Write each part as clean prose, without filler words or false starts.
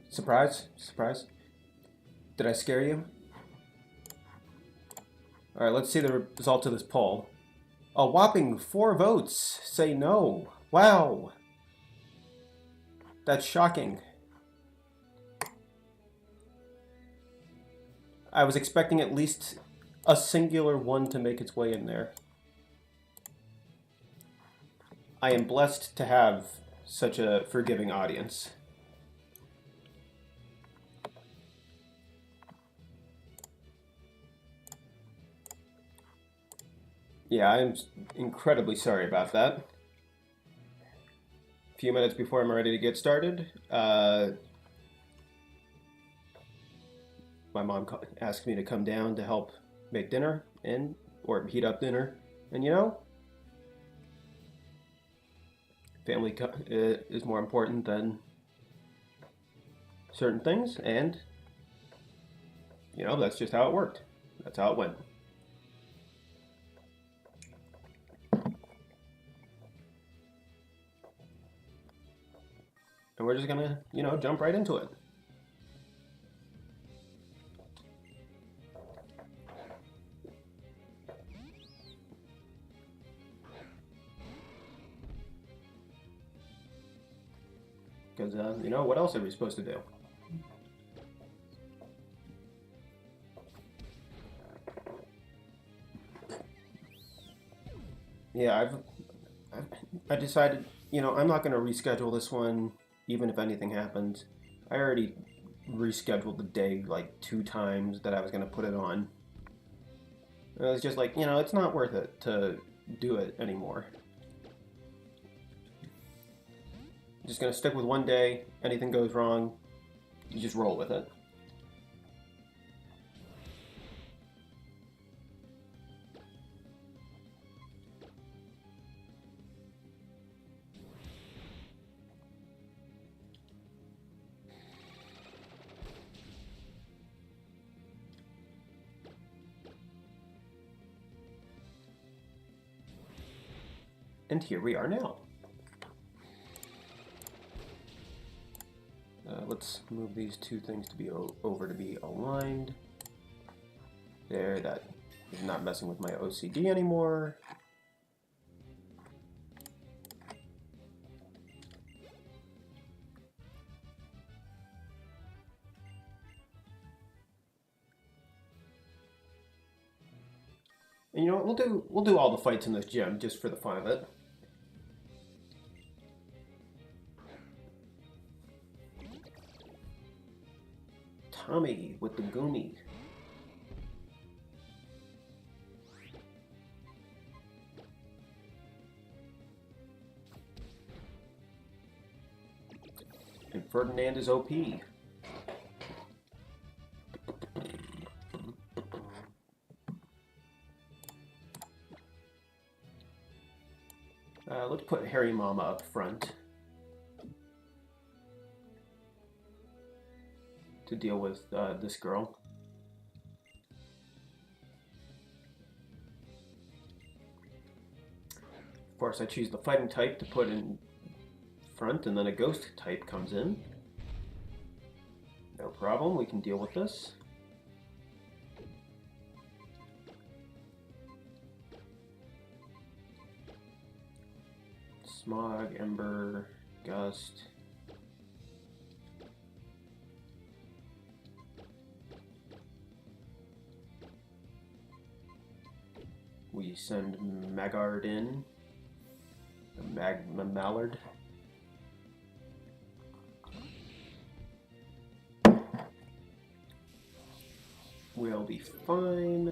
Surprise? Surprise? Did I scare you? Alright, let's see the result of this poll. A whopping 4 votes say no. Wow! That's shocking. I was expecting at least a singular one to make its way in there. I am blessed to have such a forgiving audience. Yeah, I'm incredibly sorry about that. A few minutes before I'm ready to get started, my mom asked me to come down to help make dinner or heat up dinner, and you know, family is more important than certain things, and you know, that's just how it worked. That's how it went. And we're just gonna, you know, jump right into it. Because, you know, what else are we supposed to do? Yeah, I decided, you know, I'm not going to reschedule this one, even if anything happens. I already rescheduled the day like 2 times that I was going to put it on. It was just like, you know, it's not worth it to do it anymore. I'm just going to stick with one day. Anything goes wrong, you just roll with it. And here we are now. Let's move these 2 things to be over to be aligned. There, that is not messing with my OCD anymore. And you know what, we'll do all the fights in this gym just for the fun of it. Tommy with the Goomy. And Ferdinand is OP. Let's put Harimama up front to deal with this girl. Of course, I choose the fighting type to put in front, and then a ghost type comes in. No problem, we can deal with this. Smog, Ember, Gust. We send Magard in. Mallard. We'll be fine.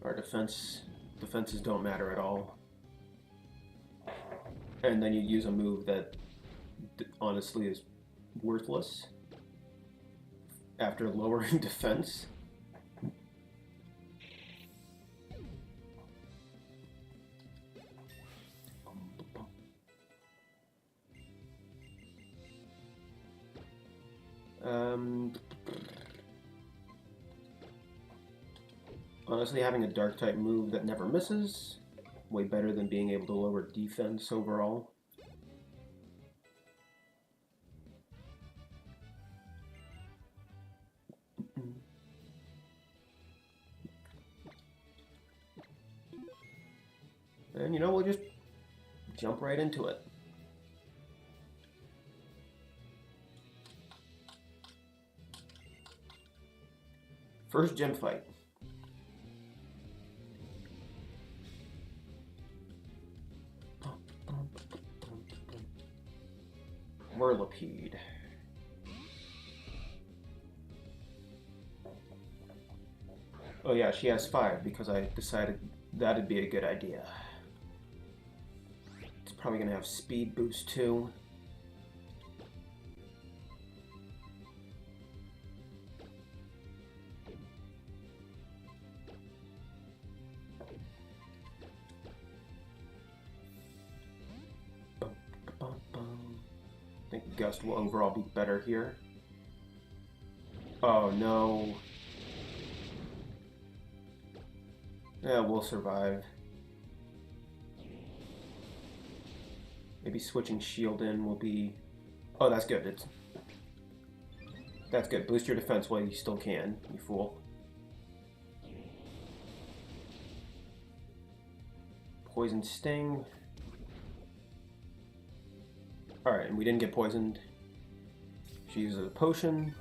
Our defenses don't matter at all. And then you use a move that honestly is worthless after lowering defense. Honestly, having a dark type move that never misses, way better than being able to lower defense overall. And, you know, we'll just jump right into it. First gym fight. Whirlipede. Oh yeah, she has 5 because I decided that'd be a good idea. It's probably gonna have speed boost too. I think Gust will overall be better here. Oh no. Yeah, we'll survive. Maybe switching shield in will be... Oh, that's good. That's good. Boost your defense while you still can, you fool. Poison Sting. Alright, and we didn't get poisoned. She uses a potion.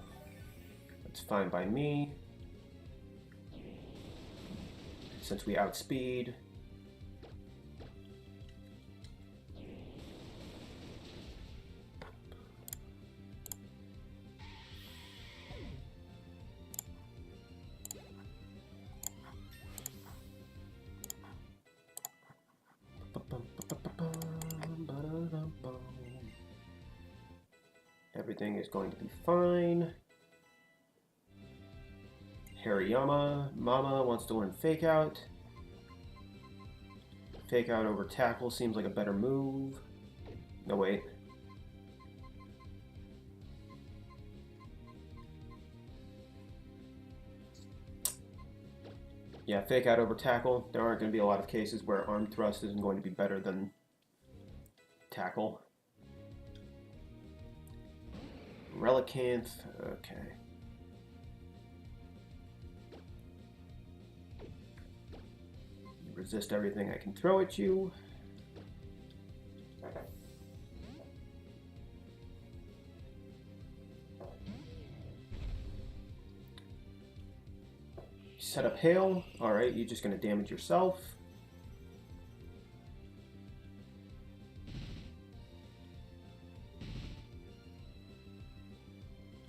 That's fine by me. Since we outspeed. Everything is going to be fine. Harimama Mama wants to learn Fake Out. Fake Out over Tackle seems like a better move. No, wait. Yeah, Fake Out over Tackle. There aren't going to be a lot of cases where Arm Thrust isn't going to be better than Tackle. Relicanth, okay. Resist everything I can throw at you. Set up Hail. Alright, you're just going to damage yourself.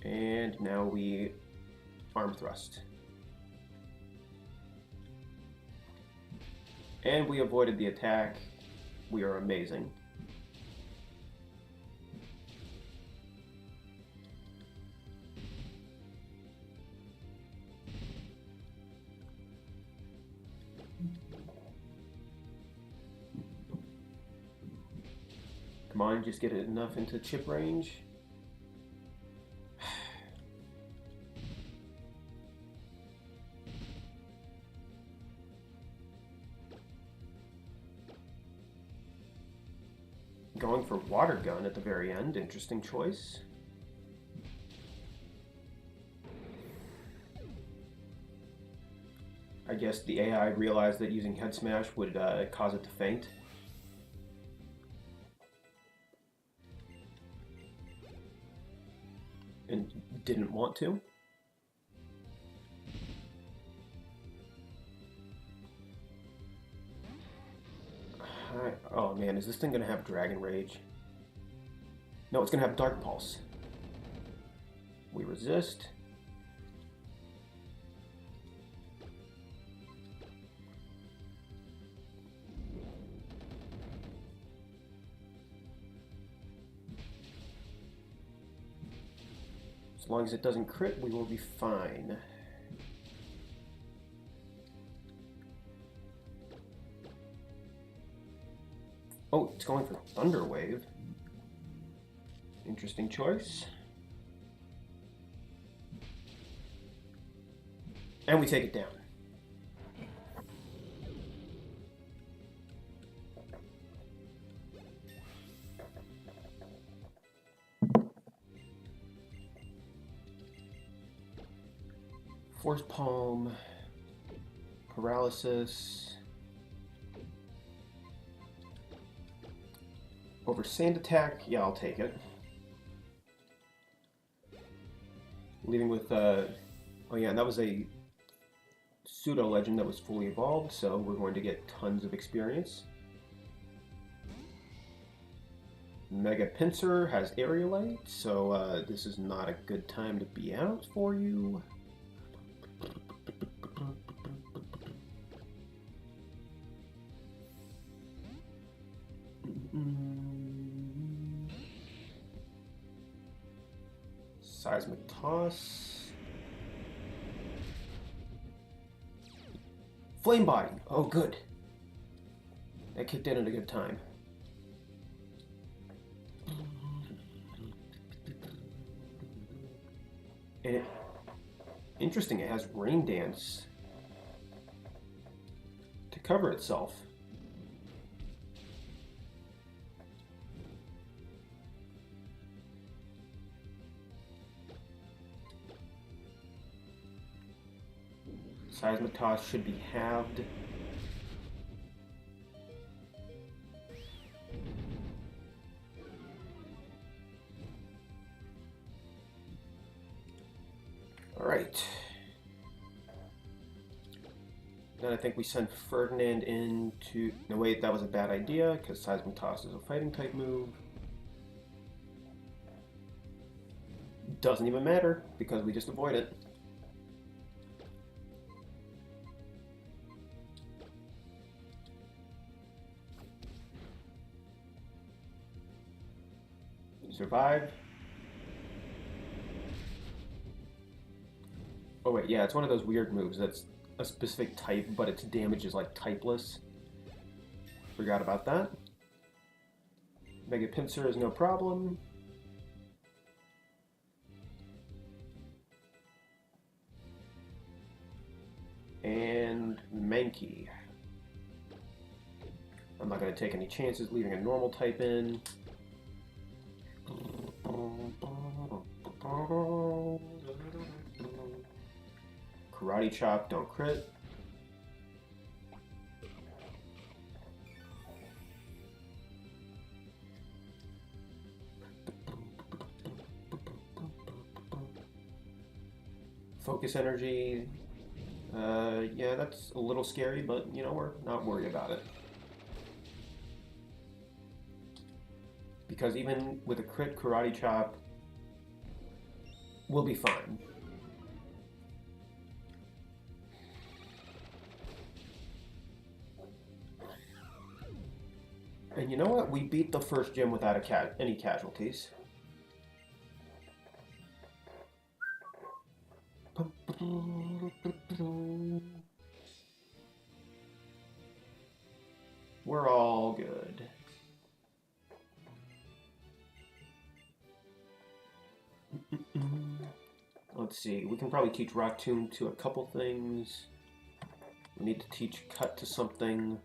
And now we Arm Thrust. And we avoided the attack. We are amazing. Come on, just get it enough into chip range. Going for Water Gun at the very end. Interesting choice. I guess the AI realized that using Head Smash would cause it to faint. And didn't want to. Oh man, is this thing gonna have Dragon Rage? No, it's gonna have Dark Pulse. We resist. As long as it doesn't crit, we will be fine. Oh, it's going for Thunder Wave. Interesting choice. And we take it down. Force Palm, Paralysis. for Sand Attack. Yeah, I'll take it. Leaving with, oh yeah, and that was a pseudo legend that was fully evolved, so we're going to get tons of experience. Mega Pinsir has Aerialite, so this is not a good time to be out for you. Seismic Toss. Flame Body. Oh, good. That kicked in at a good time. And interesting, it has Rain Dance to cover itself. Seismic Toss should be halved. Alright. Then I think we send Ferdinand into... No, wait, that was a bad idea, because Seismic Toss is a fighting type move. Doesn't even matter, because we just avoid it. Survive. Oh wait, yeah, it's one of those weird moves that's a specific type, but its damage is like typeless. Forgot about that. Mega Pinsir is no problem. And Mankey. I'm not going to take any chances leaving a normal type in. Karate Chop, don't crit. Focus Energy. Yeah, that's a little scary, but you know, we're not worried about it. Because even with a crit Karate Chop, we'll be fine. And you know what? We beat the first gym without any casualties. We're all good. Let's see, we can probably teach Rock Tomb to a couple things. We need to teach Cut to something.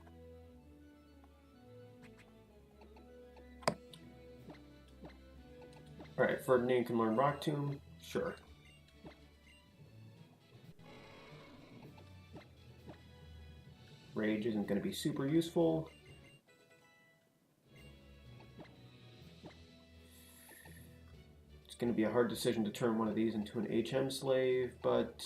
Alright, Ferdinand can learn Rock Tomb. Sure. Rage isn't going to be super useful. It's going to be a hard decision to turn one of these into an HM slave, but...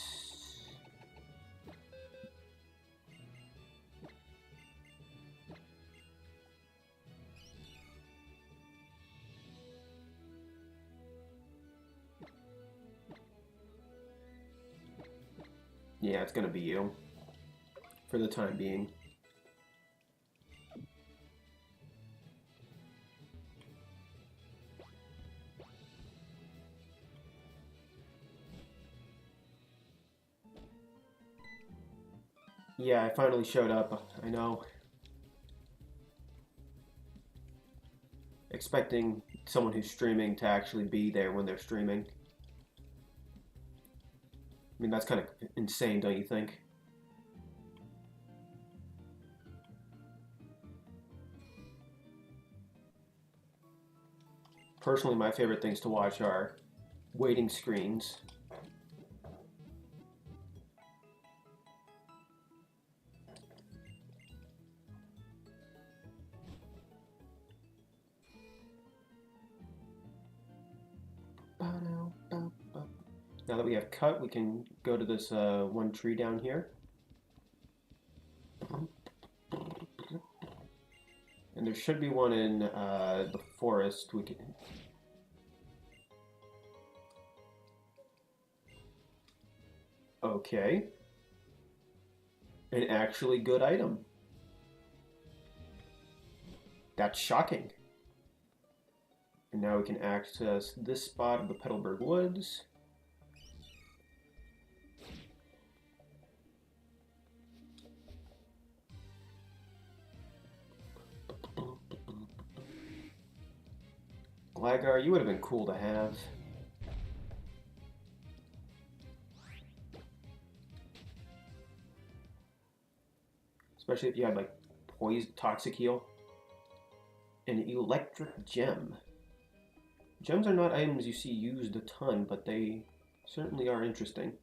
yeah, it's going to be you. For the time being. Yeah, I finally showed up. I know. Expecting someone who's streaming to actually be there when they're streaming. I mean, that's kind of insane, don't you think? Personally, my favorite things to watch are waiting screens. Now that we have cut, we can go to this one tree down here. And there should be one in the forest. We can... Okay. An actually good item. That's shocking. And now we can access this spot of the Petalburg Woods. Magard, you would have been cool to have. Especially if you had, like, poison, toxic heal. An electric gem. Gems are not items you see used a ton, but they certainly are interesting.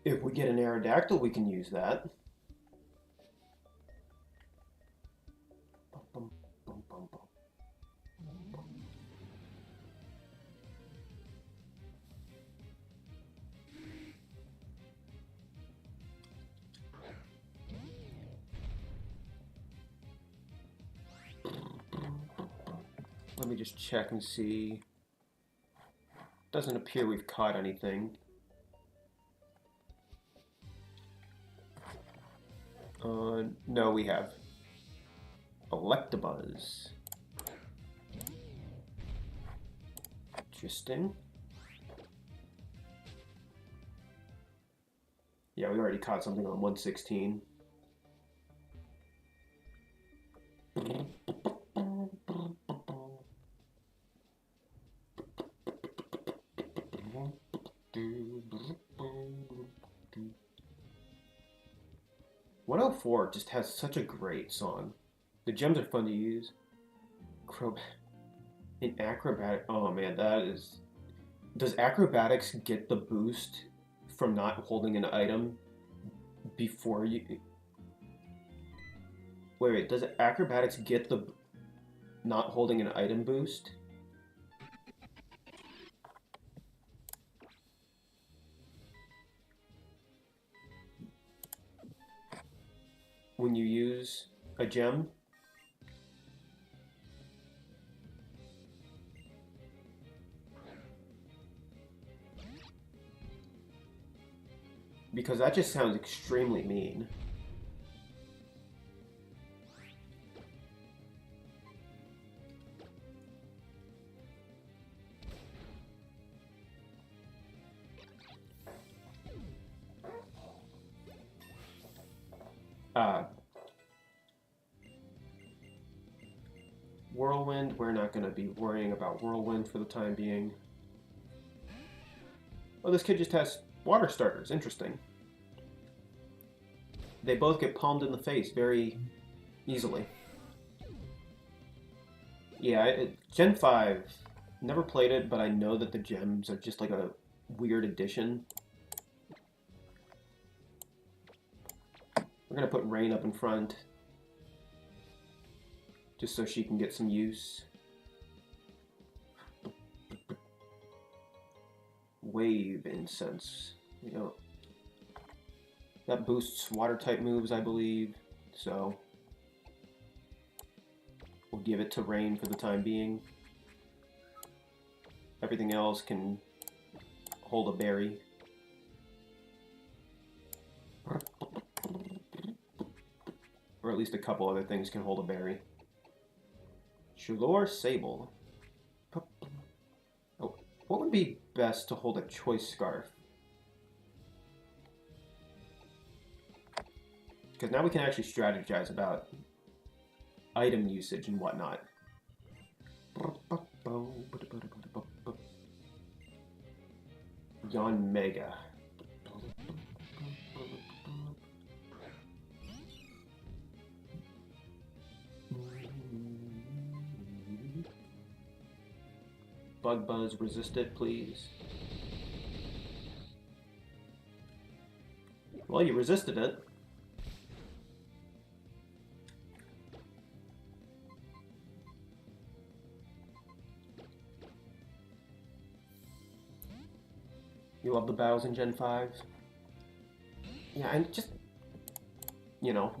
If we get an Aerodactyl, we can use that. Let me just check and see. Doesn't appear we've caught anything. No, we have Electabuzz. Interesting. Yeah, we already caught something on 116. .104 just has such a great song. The gems are fun to use. In acrobatic, oh man, that is. Does acrobatics get the boost from not holding an item before you? Wait, does acrobatics get the not holding an item boost? When you use a gem? Because that just sounds extremely mean. Whirlwind, we're not going to be worrying about Whirlwind for the time being. Oh, this kid just has water starters. Interesting. They both get palmed in the face very easily. Yeah, Gen 5, never played it, but I know that the gems are just like a weird addition. We're going to put Raine up in front, just so she can get some use. Wave Incense. You know, that boosts water type moves, I believe. So we'll give it to Raine for the time being. Everything else can hold a berry. Or at least a couple other things can hold a berry. Shalor Sable. Oh, what would be best to hold a choice scarf? Because now we can actually strategize about item usage and whatnot. Yon Mega. Bug Buzz, resist it, please. Well, you resisted it. love the battles in Gen 5. Yeah, and just, you know,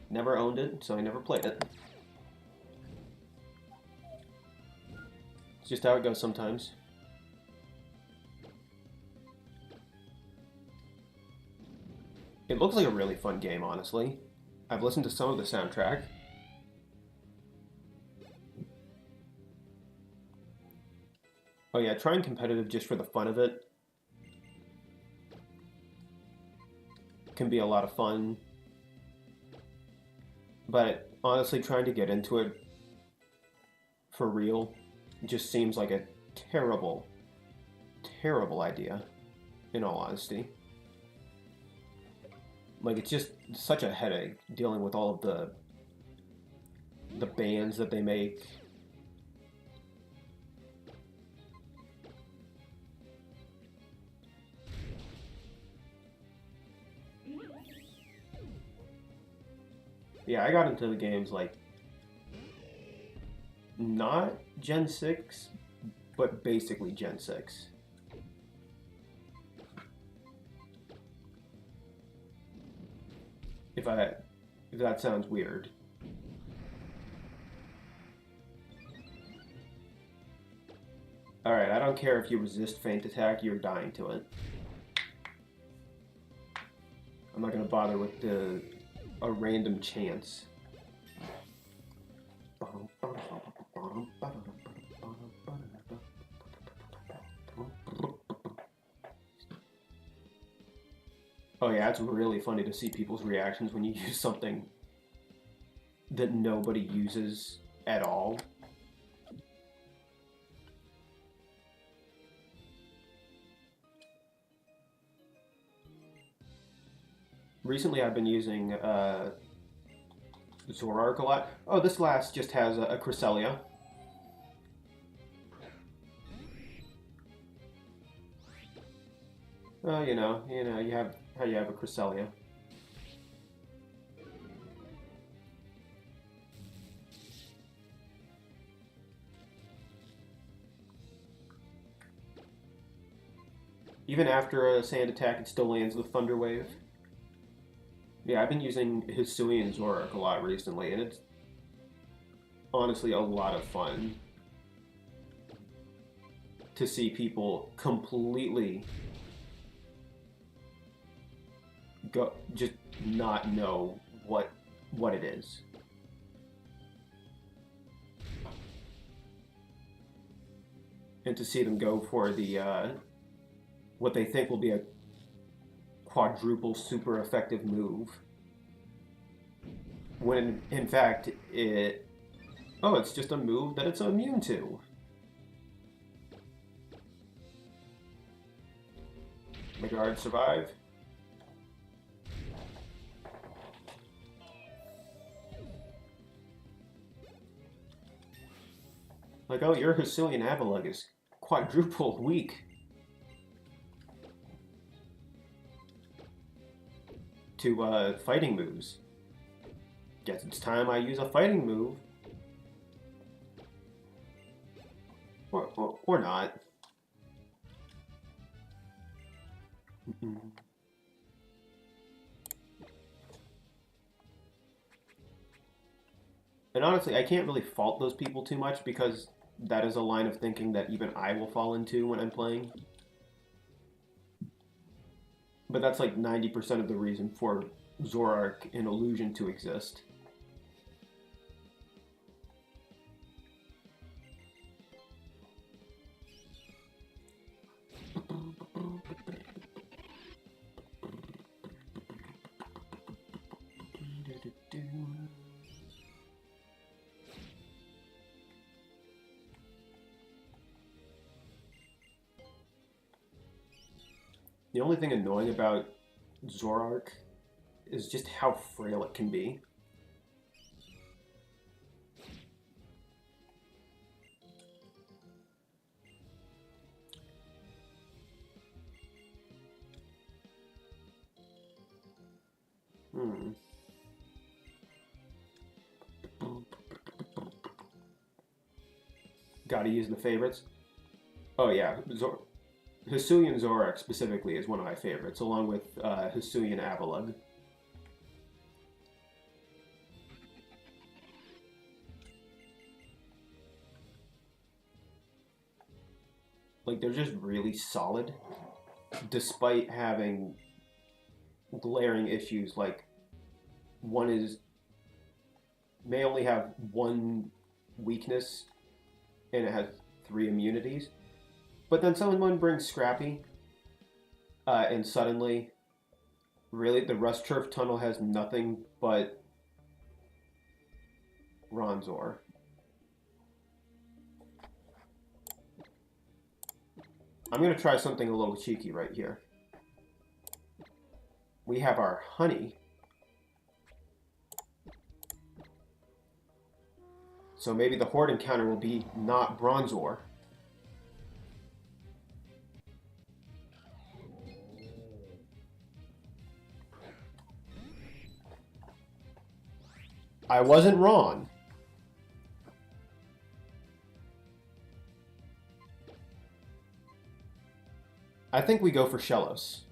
never owned it, so I never played it. It's just how it goes sometimes. It looks like a really fun game, honestly. I've listened to some of the soundtrack. Oh yeah, trying competitive just for the fun of it can be a lot of fun. But honestly, trying to get into it for real just seems like a terrible, terrible idea, in all honesty. Like, it's just such a headache dealing with all of the bands that they make. Yeah, I got into the games like not Gen 6, but basically Gen 6. If that sounds weird. Alright, I don't care if you resist feint attack, you're dying to it. I'm not gonna bother with a random chance. Oh yeah, it's really funny to see people's reactions when you use something that nobody uses at all. Recently I've been using Zoroark a lot. Oh, this last just has a Cresselia. You know, you have how you have a Cresselia. Even after a sand attack, it still lands with Thunder Wave. Yeah, I've been using Hisuian Zoroark a lot recently, and it's honestly a lot of fun to see people completely just not know what it is. And to see them go for the what they think will be a quadruple super effective move, when in fact it's just a move that it's immune to. Magard survive. Like, oh, your Hisuian Avalugg is quadruple weak to fighting moves. Guess it's time I use a fighting move. Or not. And honestly, I can't really fault those people too much because that is a line of thinking that even I will fall into when I'm playing. But that's like 90% of the reason for Zoroark and Illusion to exist. The only thing annoying about Zoroark is just how frail it can be. Gotta use the favorites. Oh yeah, Hisuian Zorak specifically is one of my favorites, along with Hisuian Avalug. Like, they're just really solid, despite having glaring issues. Like, one may only have one weakness, and it has 3 immunities. But then someone brings Scrappy, and suddenly, really, the Rust Turf Tunnel has nothing but Ronzor. I'm going to try something a little cheeky right here. We have our Honey. So maybe the Horde encounter will be not Bronzor. I wasn't wrong. I think we go for Shellos.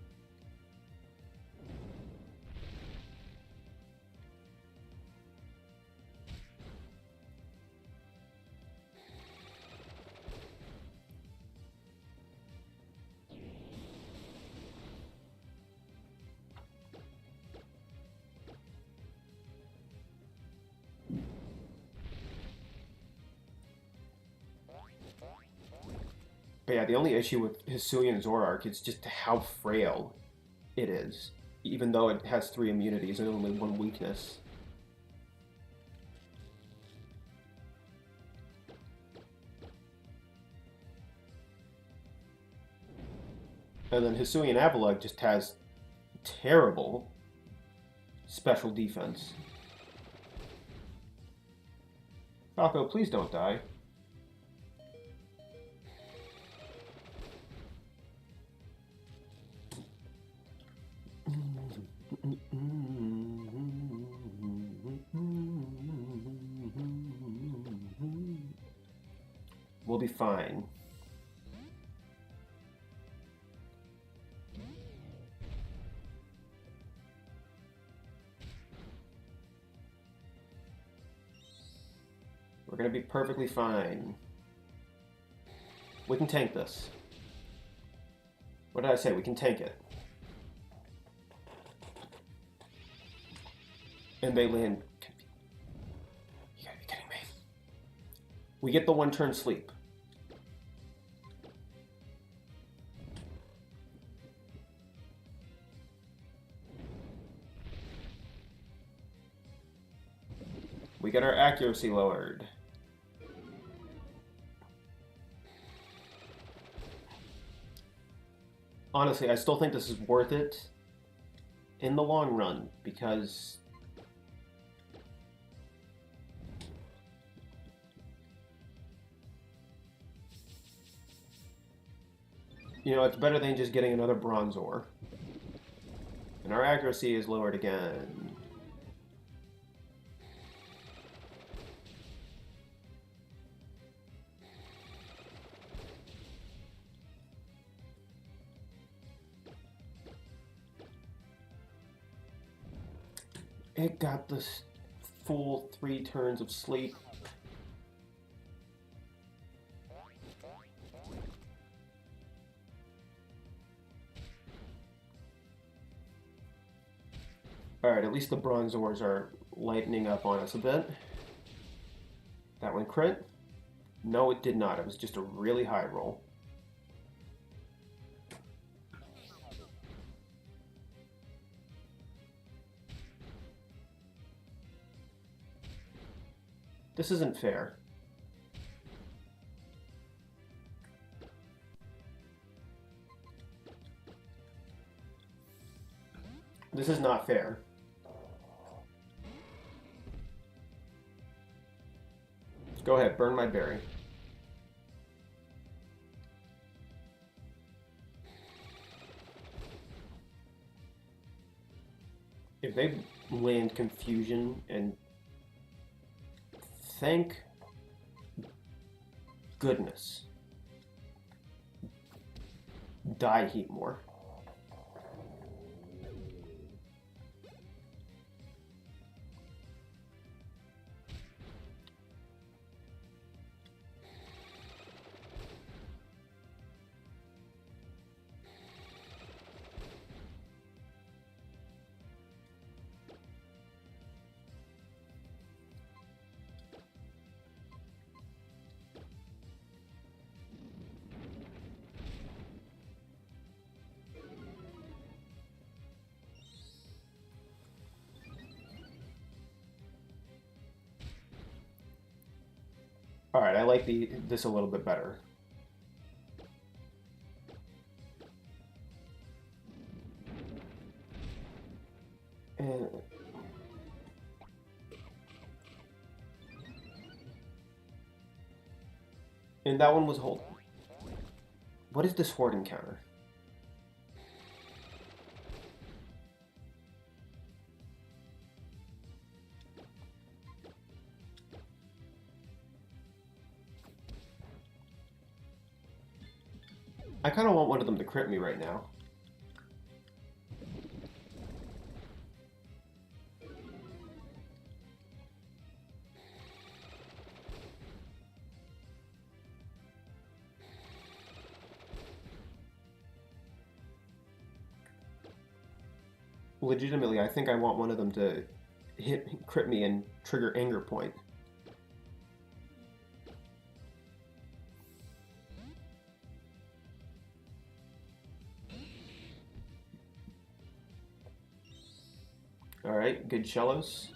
But yeah, the only issue with Hisuian Zorark is just how frail it is, even though it has 3 immunities and only 1 weakness. And then Hisuian Avalug just has terrible special defense. Falco, please don't die. We'll be fine. We're gonna be perfectly fine. We can tank this. What did I say? We can tank it. And they land. You gotta be kidding me. We get the 1-turn sleep. We get our accuracy lowered. Honestly, I still think this is worth it in the long run, because you know, it's better than just getting another Bronzor. And our accuracy is lowered again. It got this full 3 turns of sleep. Alright, at least the Bronzors are lightening up on us a bit. That one crit? No, it did not. It was just a really high roll. This isn't fair. This is not fair. Go ahead, burn my berry. If they land confusion, and thank goodness. die heat more. All right, I like this a little bit better. And that one was hold. What is this horde encounter? I kind of want one of them to crit me right now. Legitimately, I think I want one of them to crit me and trigger anger point. All right, good cellos.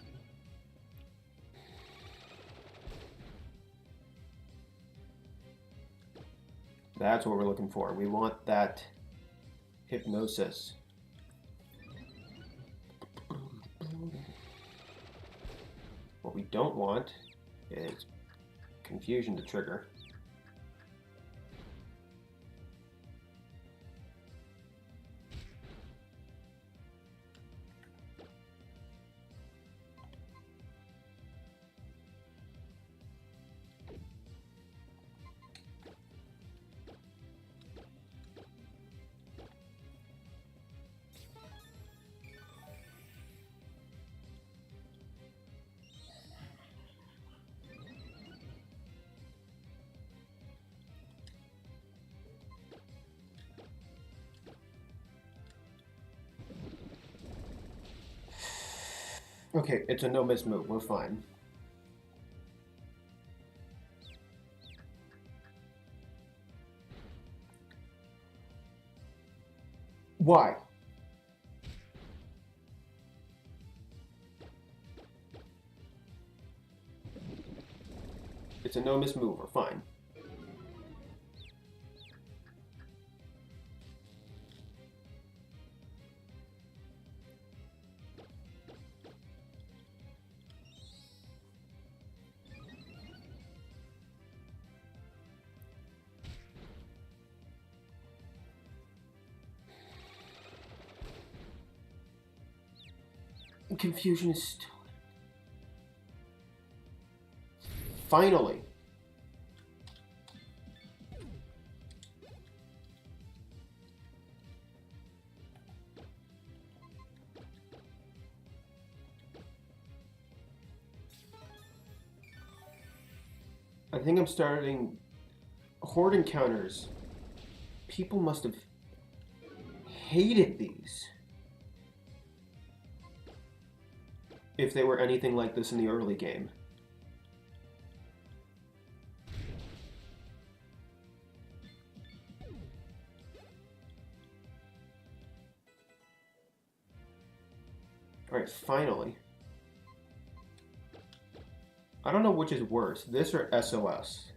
That's what we're looking for. We want that hypnosis. What we don't want is confusion to trigger. Okay, it's a no-miss move. We're fine. Why? It's a no-miss move. We're fine. Confusion is still... Finally. I think I'm starting horde encounters. People must have hated these. If they were anything like this in the early game. Alright, finally. I don't know which is worse, this or SOS,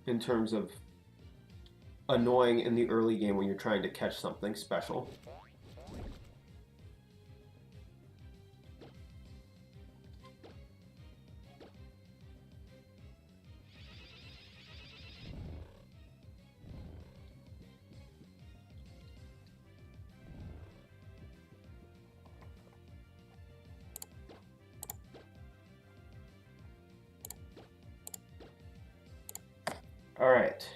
in terms of annoying in the early game when you're trying to catch something special. All right.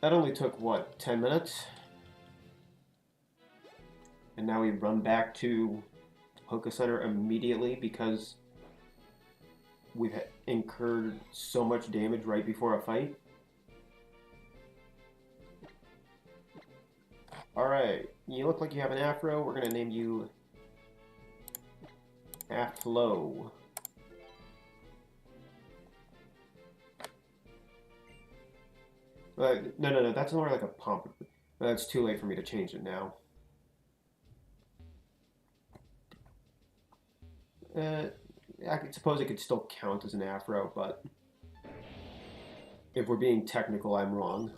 That only took, what, 10 minutes? And now we run back to Hoka Center immediately because we've incurred so much damage right before a fight. Alright, you look like you have an afro. We're going to name you Aflo. No, that's more like a pomp. That's too late for me to change it now. I suppose it could still count as an afro, but if we're being technical, I'm wrong.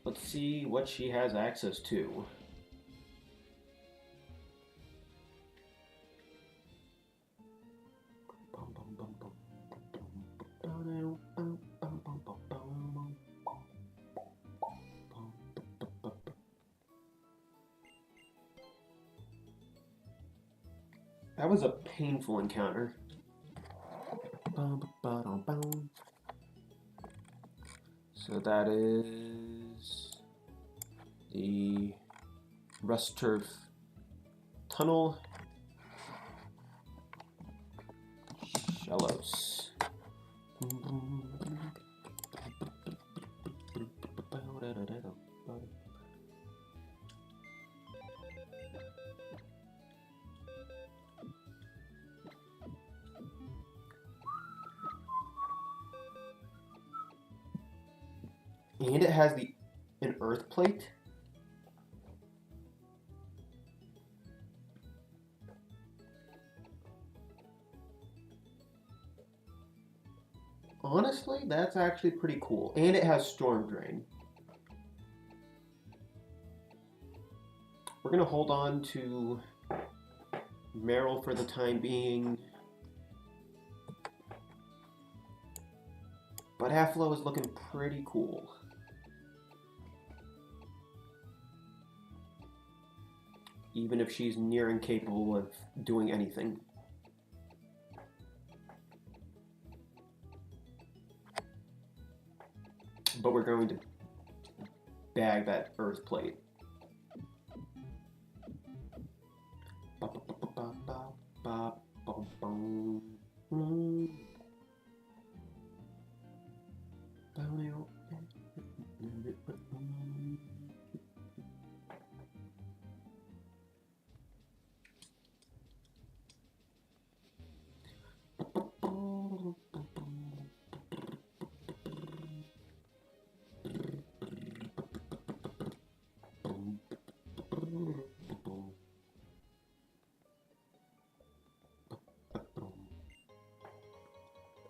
Let's see what she has access to. That was a painful encounter. So that is the Rust Turf Tunnel. Shallows. And it has an earth plate. Honestly, that's actually pretty cool. And it has storm drain. We're going to hold on to Meryl for the time being. But Aflo is looking pretty cool. Even if she's near incapable of doing anything. But we're going to bag that earth plate.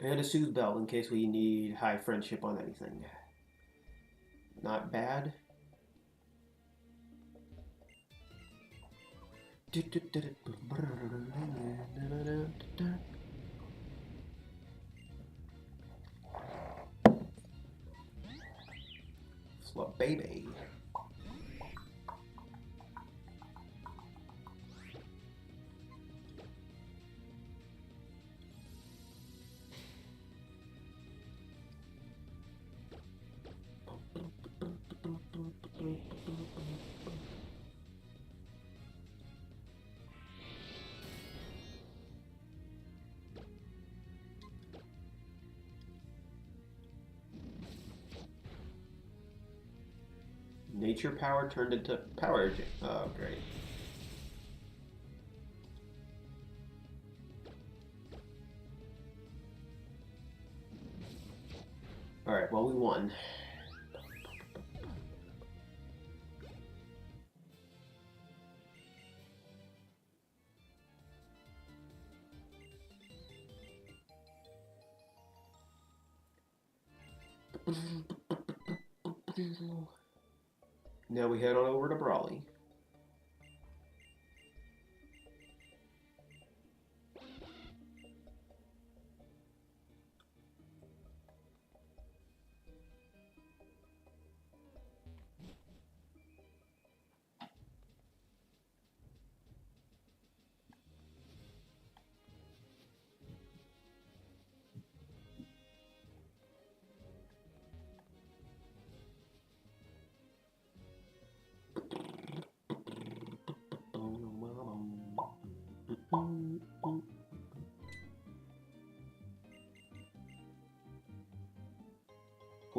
And a soothe bell in case we need high friendship on anything. Not bad. Slow baby. Nature power turned into power. Oh, great. Alright, well, we won. Now we head on over to Brawley.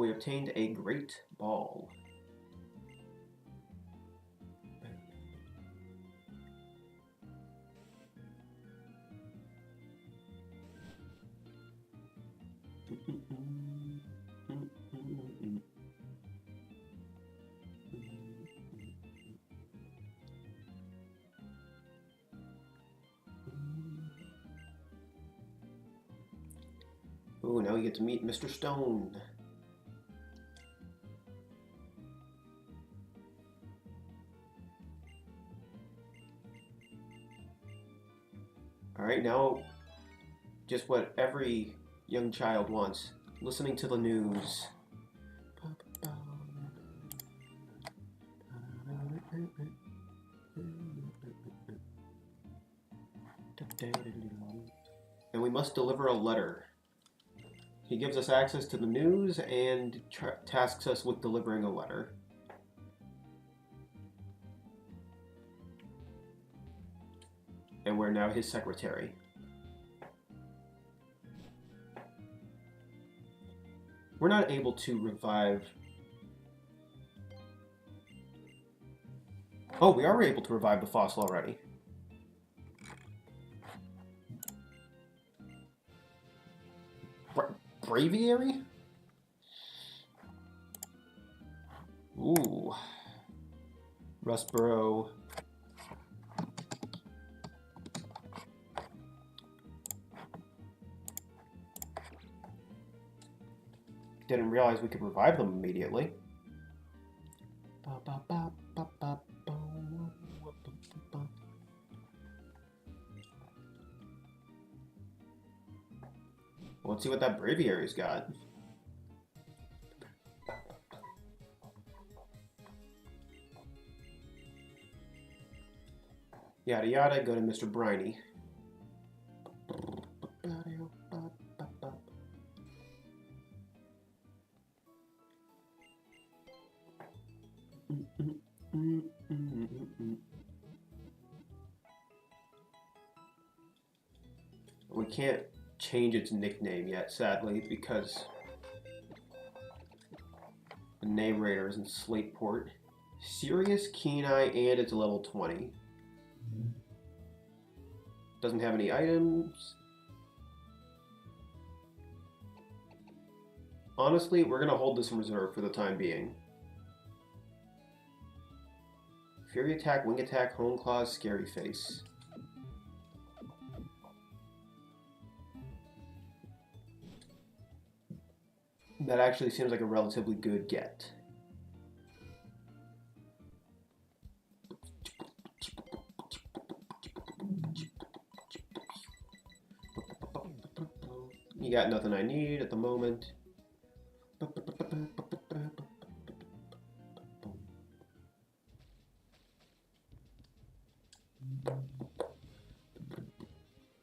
We obtained a great ball. Ooh, now we get to meet Mr. Stone. Alright, now just what every young child wants. Listening to the news. And we must deliver a letter. He gives us access to the news and tasks us with delivering a letter. And we're now his secretary. We're not able to revive... Oh, we are able to revive the fossil already. Braviary? Ooh. Rustboro. Didn't realize we could revive them immediately. Well, let's see what that Braviary's got. Yada yada, go to Mr. Briny. We can't change its nickname yet, sadly, because the name rater is in Slateport. Serious, Keen-Eye, and it's level 20. Doesn't have any items. Honestly, we're going to hold this in reserve for the time being. Fury Attack, Wing Attack, Hone Claws, Scary Face. That actually seems like a relatively good get. You got nothing I need at the moment.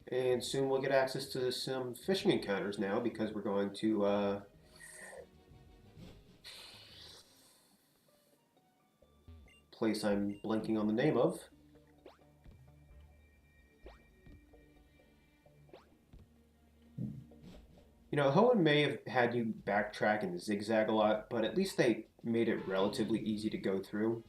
And soon we'll get access to some fishing encounters now because we're going to place I'm blanking on the name of. You know, Hoenn may have had you backtrack and zigzag a lot, but at least they made it relatively easy to go through.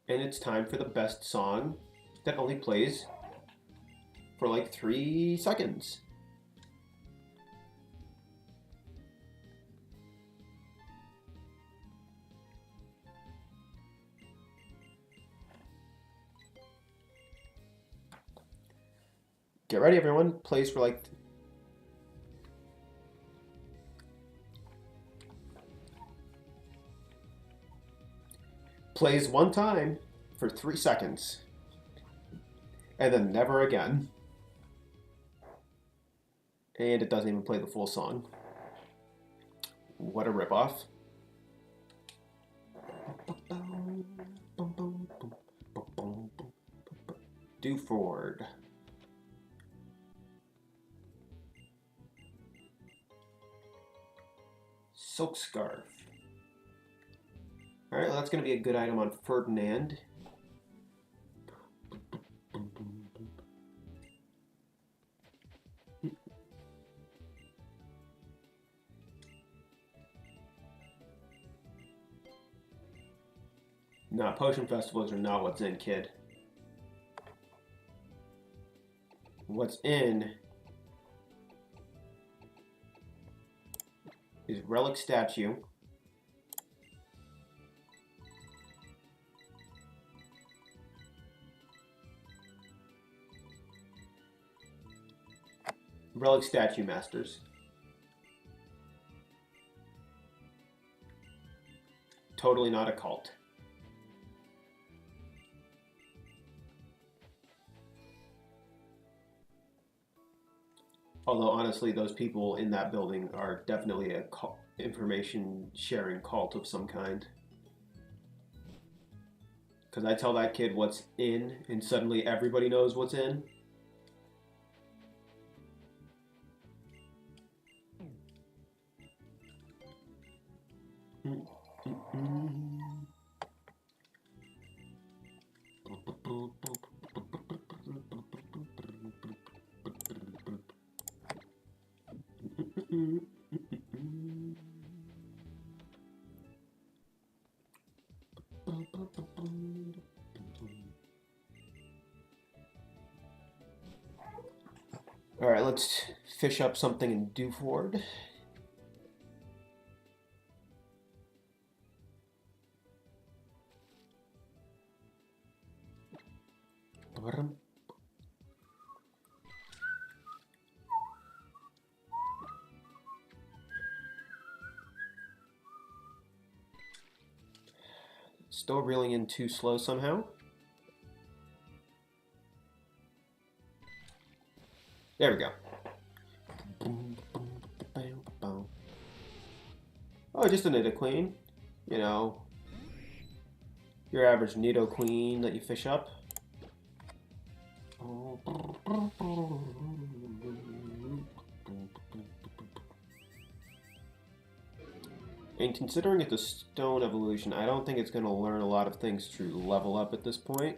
And it's time for the best song that only plays for like 3 seconds. Get ready, everyone. Plays for like... Plays one time for 3 seconds. And then never again. And it doesn't even play the full song. What a ripoff. Dewford. Silk Scarf. Alright, well that's going to be a good item on Ferdinand. Nah, potion festivals are not what's in, kid. What's in is relic statue. Relic statue masters. Totally not a cult. Although, honestly, those people in that building are definitely a information sharing cult of some kind. Because I tell that kid what's in, and suddenly everybody knows what's in. All right, let's fish up something in Dewford. Still reeling in too slow somehow. There we go. Oh, just a Nidoqueen. You know, your average Nidoqueen that you fish up. And considering it's a stone evolution, I don't think it's going to learn a lot of things to level up at this point.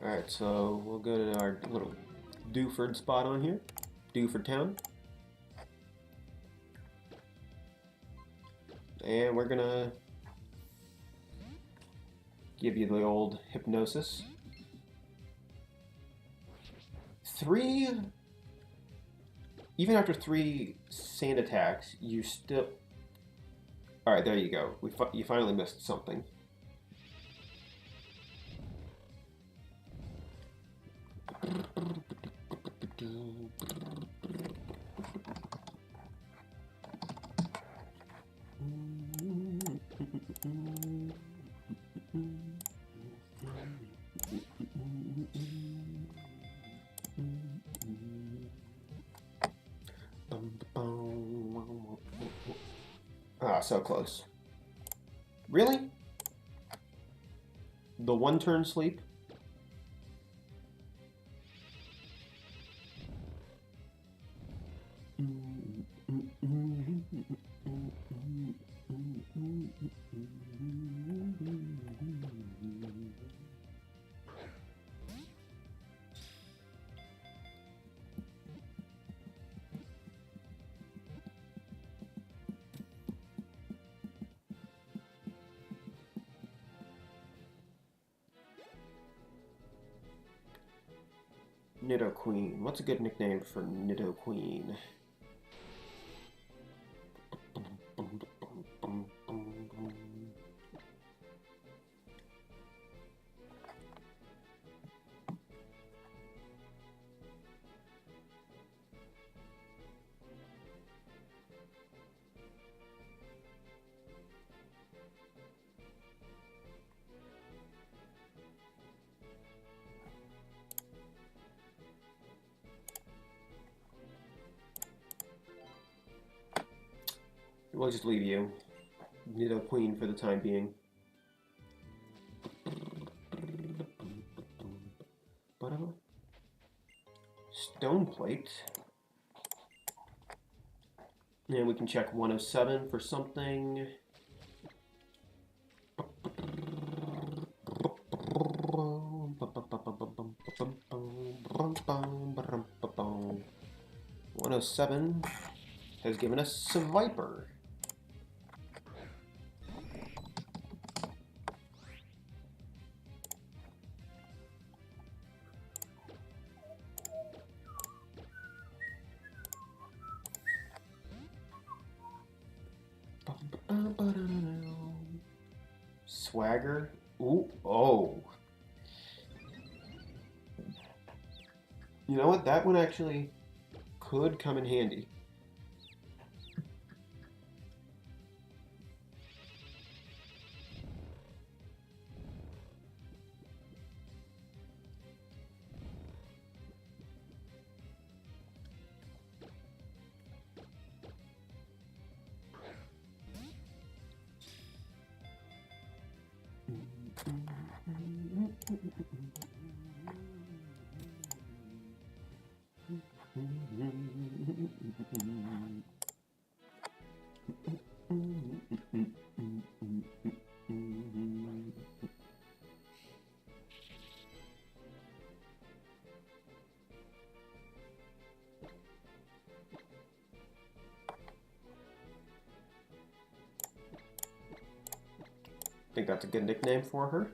Alright, so we'll go to our little Dewford spot on here. Dewford Town. And we're gonna give you the old hypnosis. 3, even after 3 sand attacks, you still... Alright, there you go. You finally missed something. Ah, so close. Really? The one turn sleep? Nidoqueen. What's a good nickname for Nidoqueen? We'll just leave you. Need a queen for the time being. Stone plate. And we can check 107 for something. 107 has given us a Viper. Swagger. Ooh, oh. You know what? That one actually could come in handy. I think that's a good nickname for her.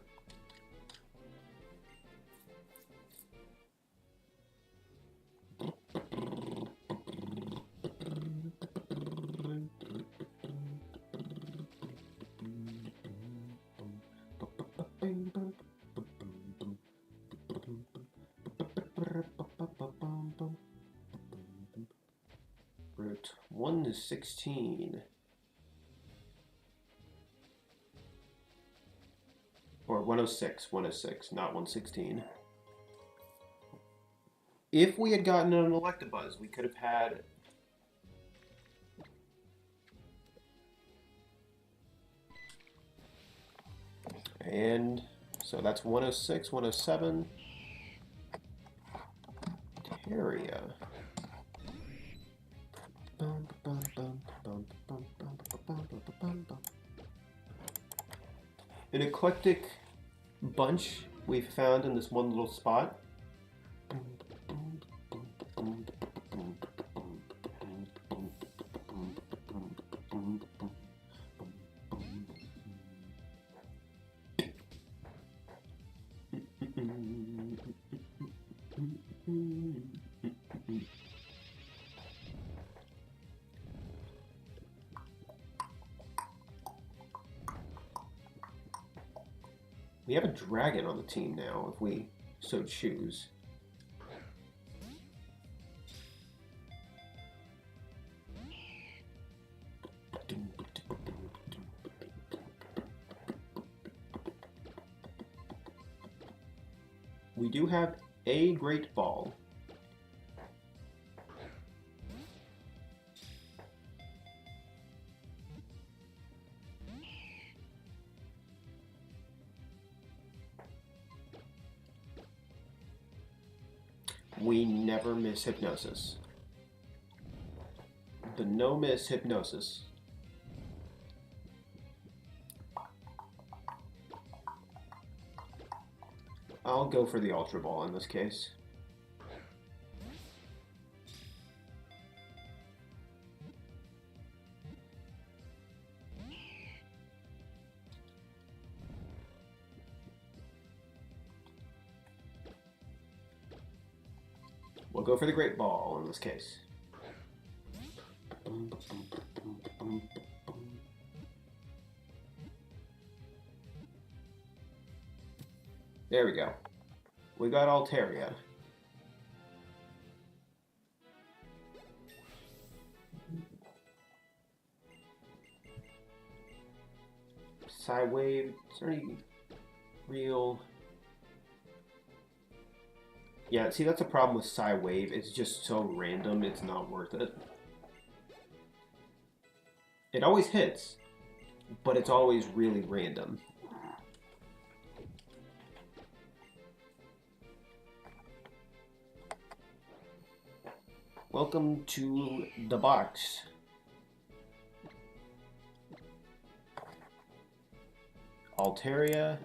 Route 1 to 16. Or 106, 106, not 116. If we had gotten an Electabuzz, we could have had... And so that's 106, 107. Terria. An eclectic bunch we've found in this one little spot. We have a dragon on the team now, if we so choose. We do have a Great Ball. We never miss Hypnosis. The no-miss Hypnosis. I'll go for the Ultra Ball in this case. We'll go for the Great Ball in this case. There we go. We got Altaria. Psywave. Is there any real... Yeah, see, that's a problem with Psywave. It's just so random, it's not worth it. It always hits, but it's always really random. Welcome to the box. Altaria,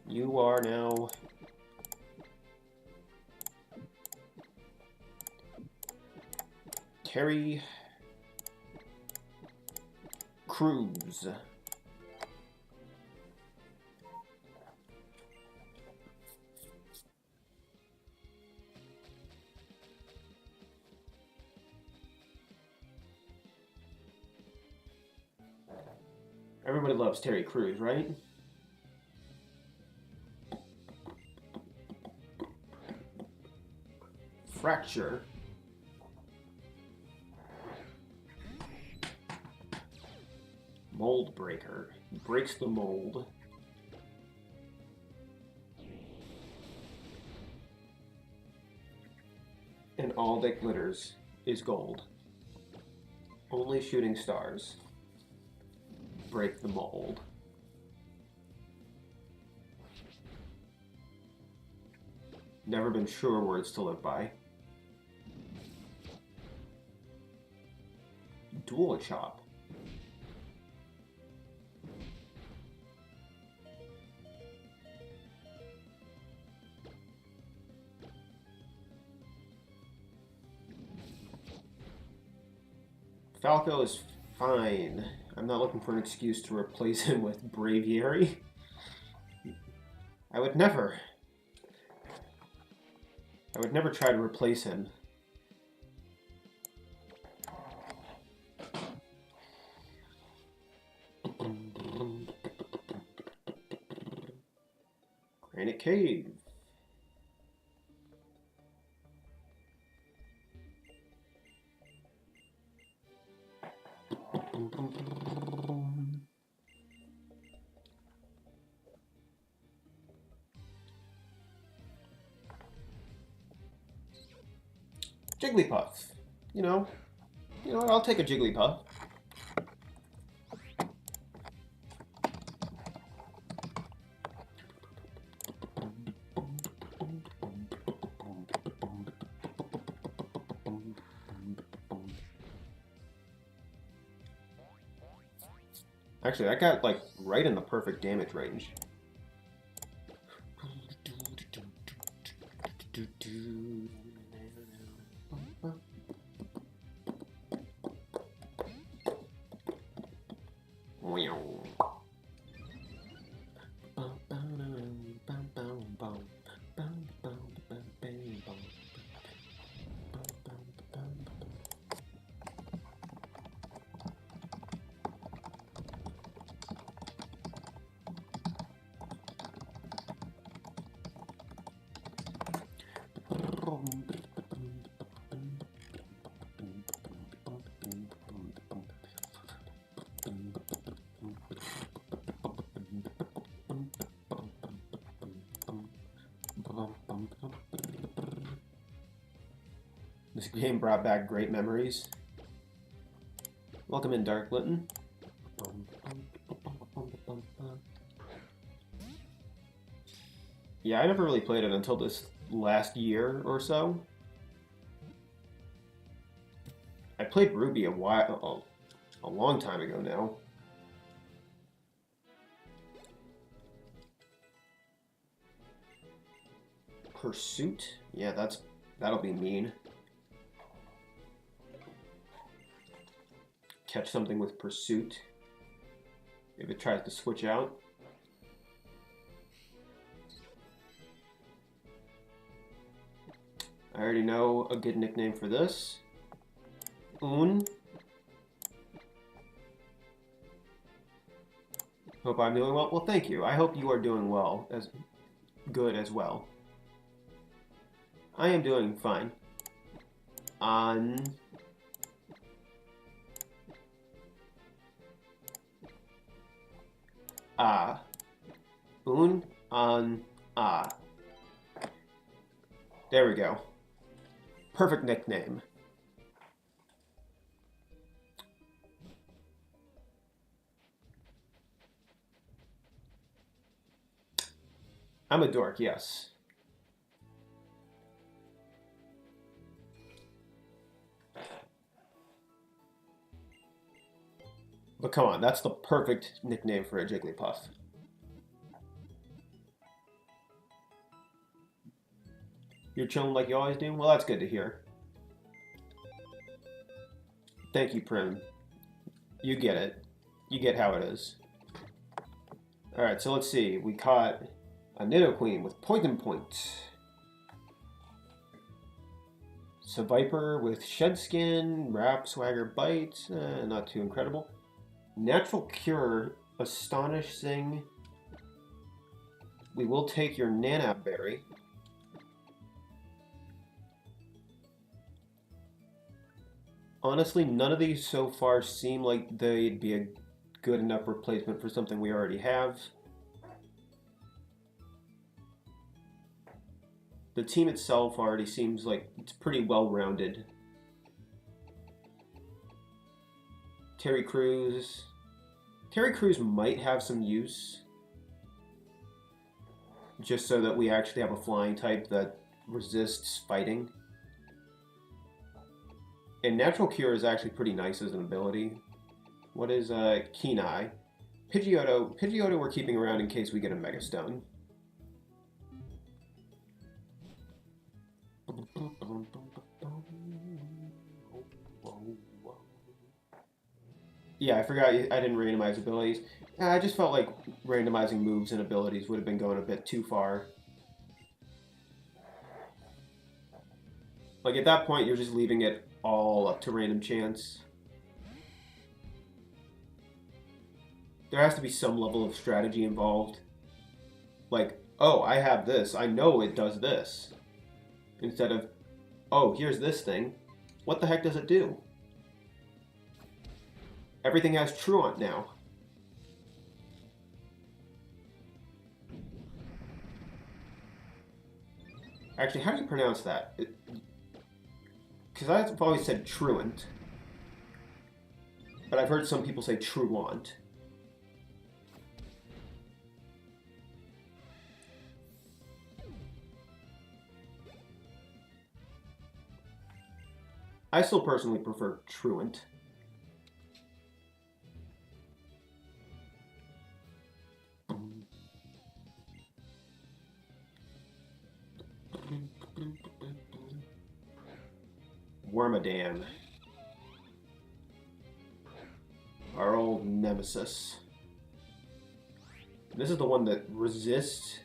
you are now Terry Cruz. Everybody loves Terry Crews, right? Fracture. Mold breaker. Breaks the mold. And all that glitters is gold. Only shooting stars break the mold. Never been sure words to live by. Dual chop. Falco is fine. I'm not looking for an excuse to replace him with Braviary. I would never try to replace him. Granite Cave. Jigglypuff. You know what? I'll take a Jigglypuff. Actually, that got like right in the perfect damage range. This game brought back great memories. Welcome in, Dark Litton. Yeah, I never really played it until this last year or so. I played Ruby a long time ago now. Pursuit? Yeah, that'll be mean. Catch something with Pursuit if it tries to switch out. I already know a good nickname for this. Hope I'm doing well. Well, thank you. I hope you are doing well, as good as well. I am doing fine. There we go. Perfect nickname. I'm a dork, yes. But come on, that's the perfect nickname for a Jigglypuff. You're chilling like you always do? Well, that's good to hear. Thank you, Prim. You get it. You get how it is. Alright, so let's see. We caught a Nidoqueen with Poison Point. Viper with Shed Skin, Wrap, Swagger, Bite. Not too incredible. Natural Cure, Astonishing. We will take your Nanap Berry. Honestly, none of these so far seem like they'd be a good enough replacement for something we already have. The team itself already seems like it's pretty well-rounded. Terry Crews. Terry Crews might have some use. Just so that we actually have a flying type that resists fighting. And Natural Cure is actually pretty nice as an ability. What is Kenai? Pidgeotto. Pidgeotto we're keeping around in case we get a Mega Stone. Yeah, I forgot I didn't randomize abilities. I just felt like randomizing moves and abilities would have been going a bit too far. Like, at that point, you're just leaving it all up to random chance. There has to be some level of strategy involved. Like, oh, I have this. I know it does this. Instead of, oh, here's this thing. What the heck does it do? Everything has Truant now. Actually, how do you pronounce that? Because I've always said Truant. But I've heard some people say Truant. I still personally prefer Truant. Wormadam. Our old nemesis. This is the one that resists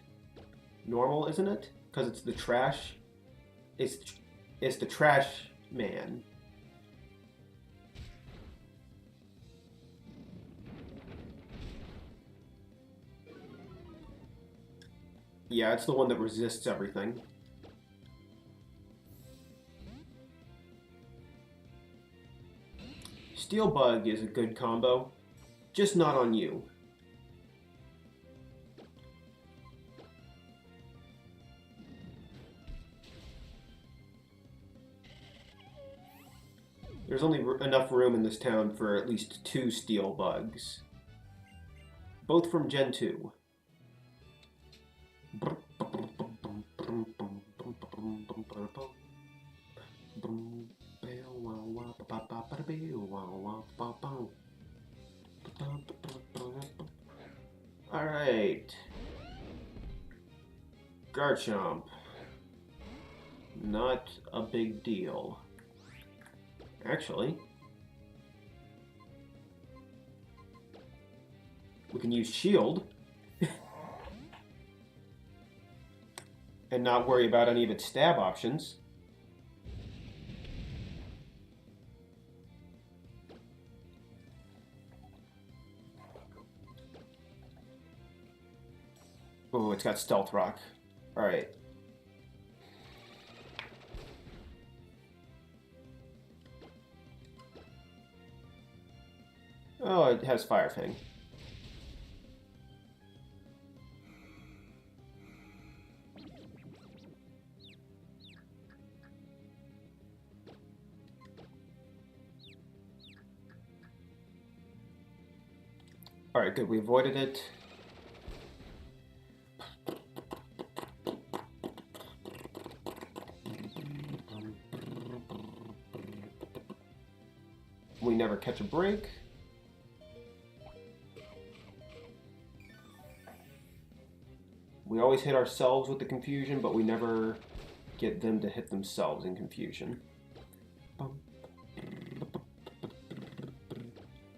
normal, isn't it? Because it's the trash. It's the trash man. Yeah, it's the one that resists everything. Steel Bug is a good combo, just not on you. There's only enough room in this town for at least 2 Steel Bugs. Both from Gen 2. Alright. Garchomp. Not a big deal. Actually, we can use Shield and not worry about any of its stab options. Oh, it's got Stealth Rock. Alright. Oh, it has Fire Fang. Alright, good. We avoided it. catch a break. We always hit ourselves with the confusion, but we never get them to hit themselves in confusion.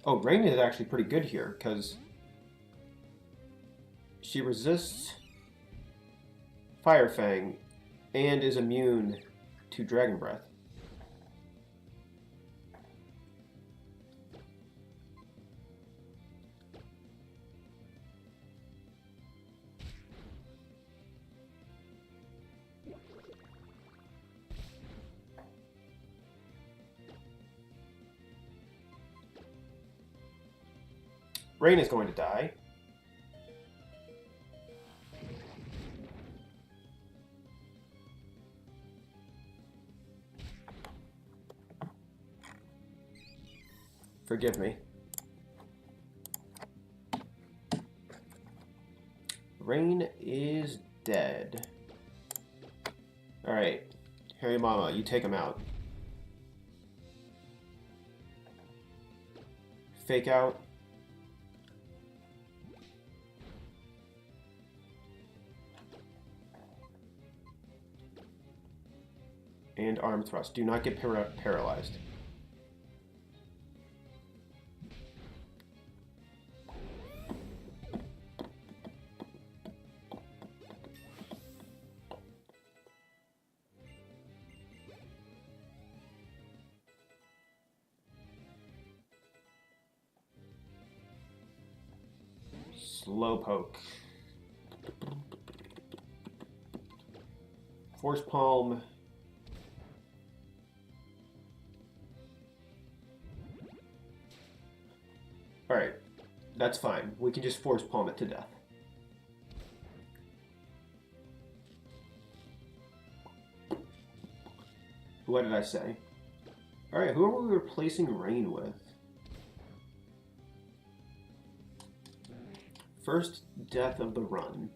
Oh, Raine is actually pretty good here, because she resists Fire Fang and is immune to Dragon Breath. Raine is going to die. Forgive me. Raine is dead. Alright. Harimama, you take him out. Fake out. And arm thrust. Do not get paralyzed. Slowpoke. Force Palm. Alright, that's fine. We can just Force Palm it to death. What did I say? Alright, who are we replacing Raine with? First death of the run.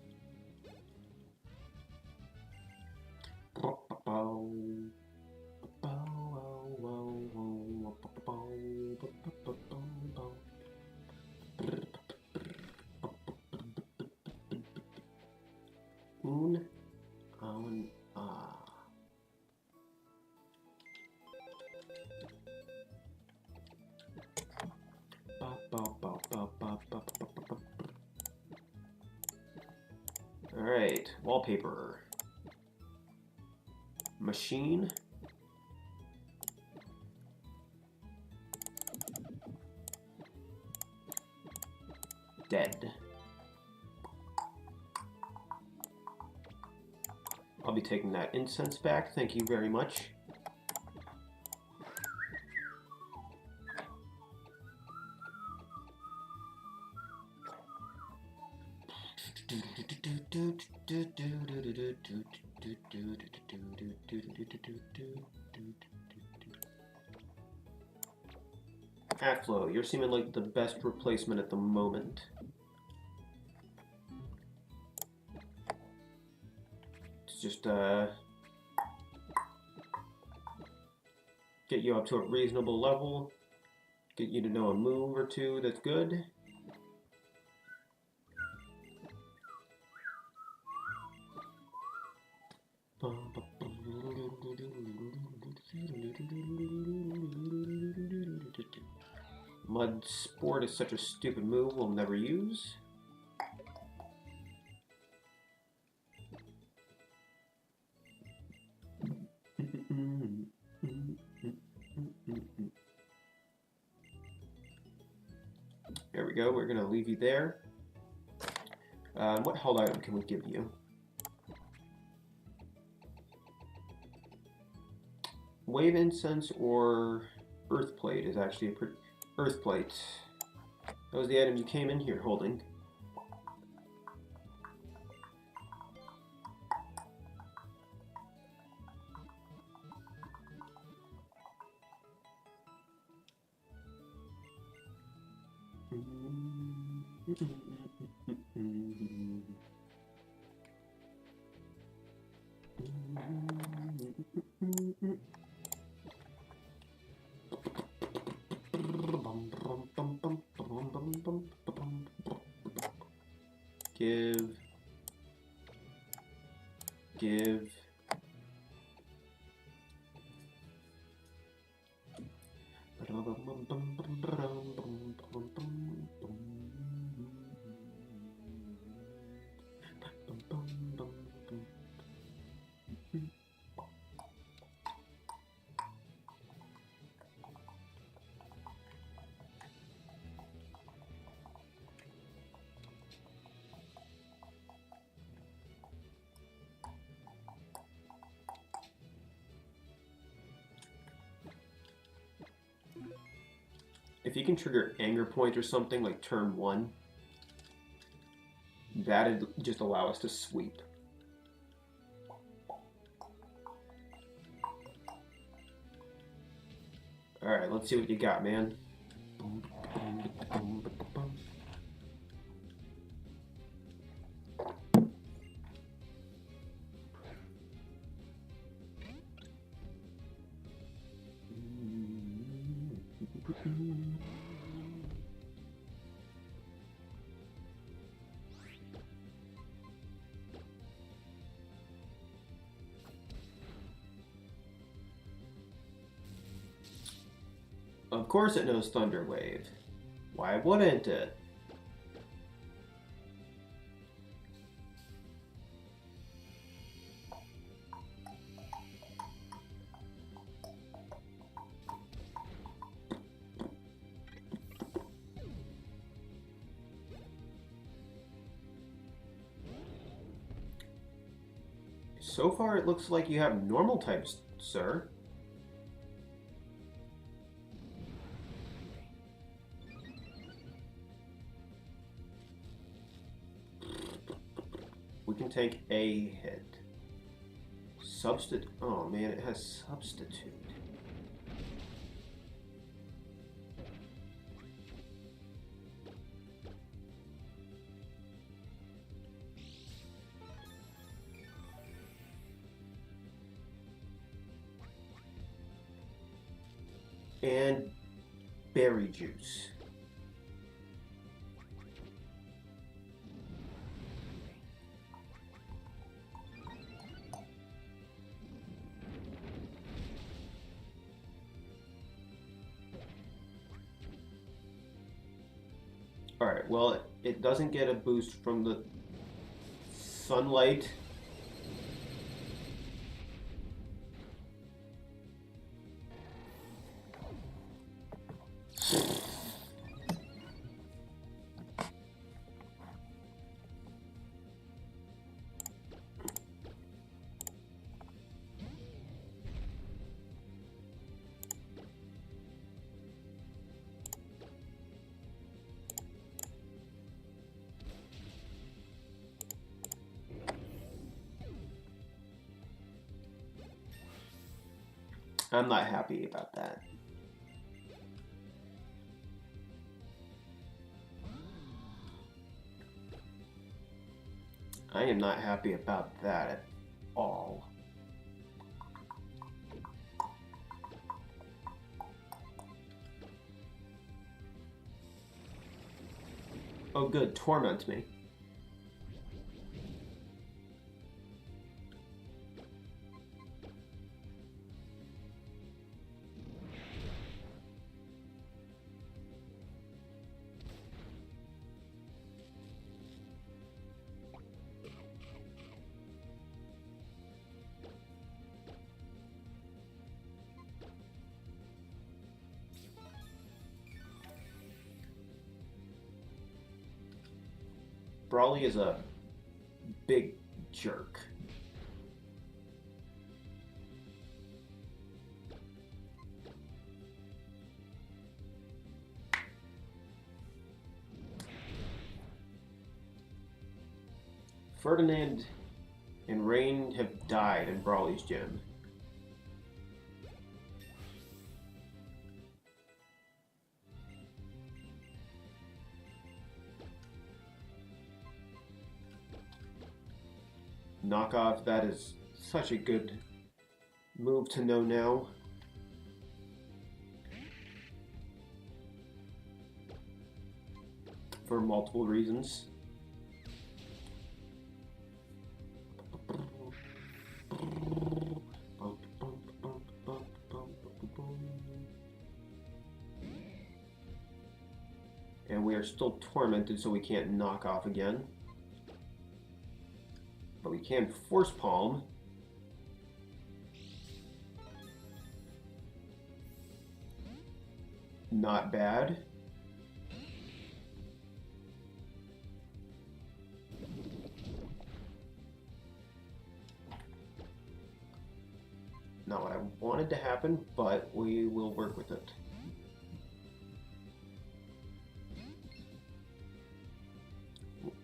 Alright, wallpaper. Machine. Dead. I'll be taking that incense back, thank you very much. Atflow, you're seeming like the best replacement at the moment. It's just get you up to a reasonable level, get you to know a move or two that's good. Mud Sport is such a stupid move we'll never use. There we go, we're going to leave you there. What held item can we give you? Wave Incense or Earth Plate is actually a pretty... Earth Plate. That was the item you came in here holding. Give. If you can trigger Anger Point or something like turn 1, that'd just allow us to sweep. Alright, let's see what you got, man. Of course it knows Thunder Wave. Why wouldn't it? So far it looks like you have normal types, sir. We can take a hit. Substitute. Oh man, it has substitute. And berry juice. Alright, well, it doesn't get a boost from the sunlight. I'm not happy about that. I am not happy about that at all. Oh good, torment me. Brawly is a big jerk. Ferdinand and Raine have died in Brawly's gym. Knockoff, that is such a good move to know now. For multiple reasons. still tormented, so we can't knock off again. But we can force palm. Not bad. Not what I wanted to happen, but we will work with it.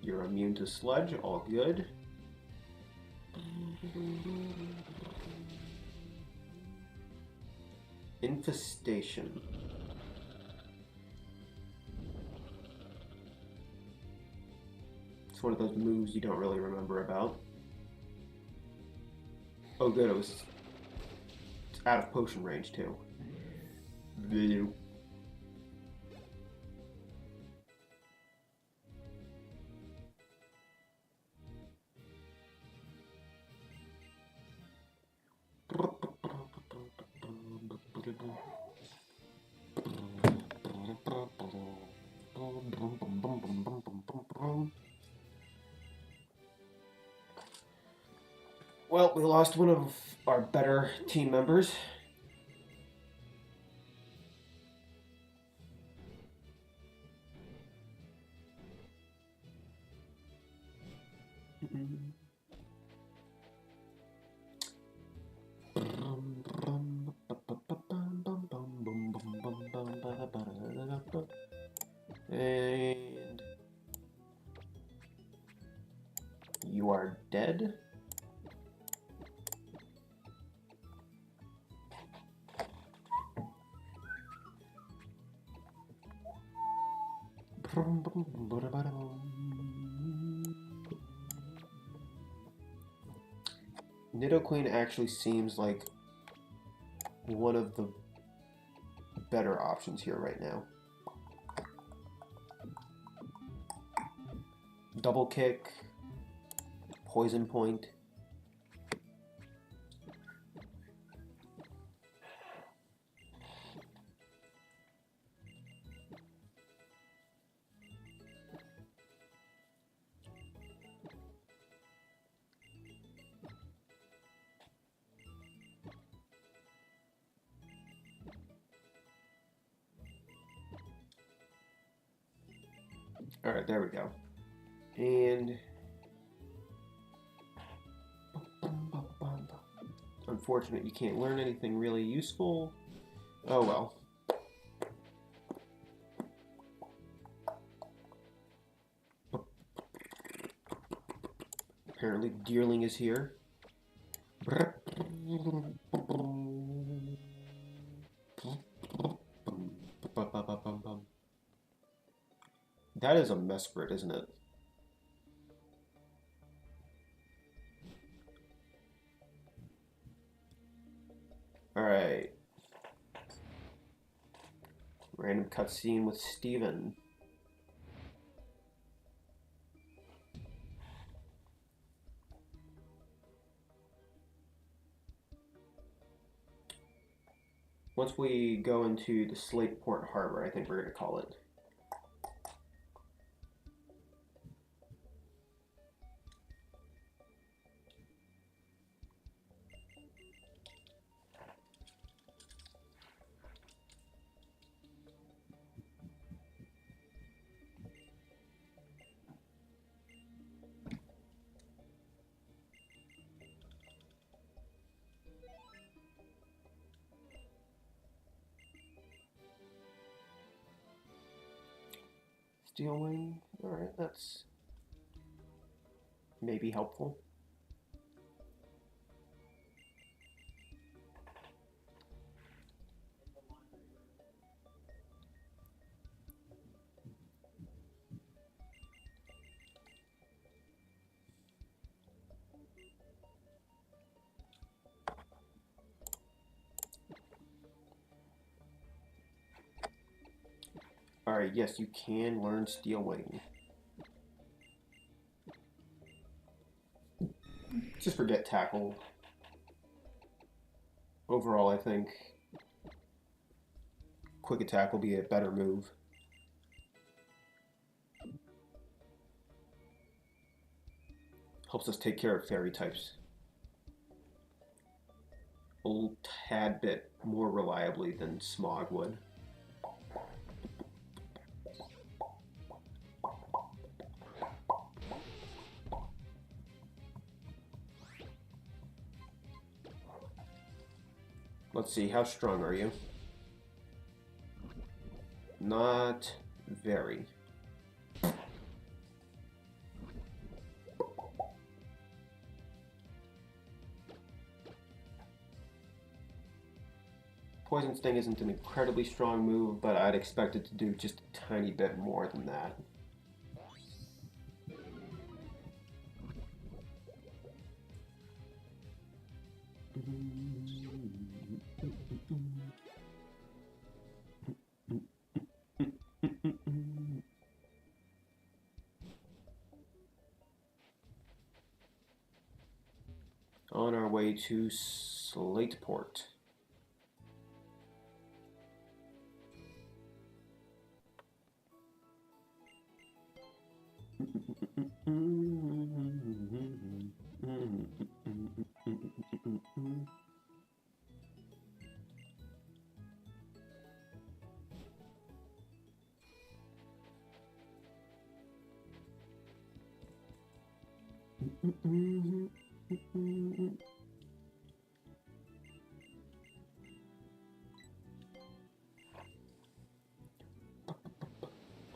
You're immune to sludge, all good. Infestation. It's one of those moves you don't really remember about. Oh good, it's out of potion range too. Blue. Well, we lost one of our better team members. And you are dead. Nidoqueen actually seems like one of the better options here right now. Double kick, poison point. All right, there we go. And unfortunate you can't learn anything really useful. Oh well. Apparently Deerling is here. That is a Mesprit, isn't it? Alright. Random cutscene with Steven. Once we go into the Slateport Harbor, I think we're going to call it. Steel Wing, alright, that's maybe helpful. Alright, yes, you can learn Steel Wing. Just forget Tackle. Overall, I think Quick Attack will be a better move. Helps us take care of fairy types a tad bit more reliably than Smog would. Let's see, how strong are you? Not very. Poison Sting isn't an incredibly strong move, but I'd expect it to do just a tiny bit more than that. On our way to Slateport.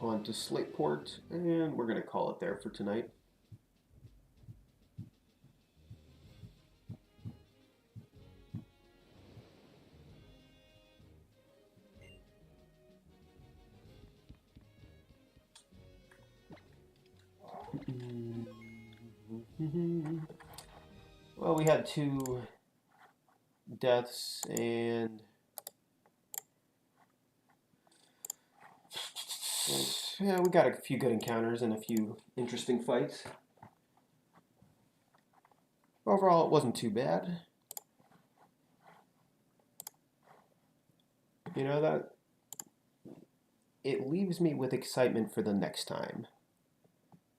On to Slateport, and we're going to call it there for tonight. Well, we had 2 deaths and yeah, we got a few good encounters and a few interesting fights. Overall, it wasn't too bad. You know, that it leaves me with excitement for the next time.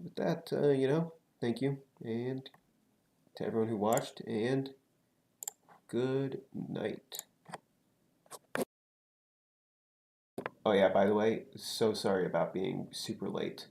With that, you know, thank you, and to everyone who watched, and good night. Oh yeah, by the way, so sorry about being super late.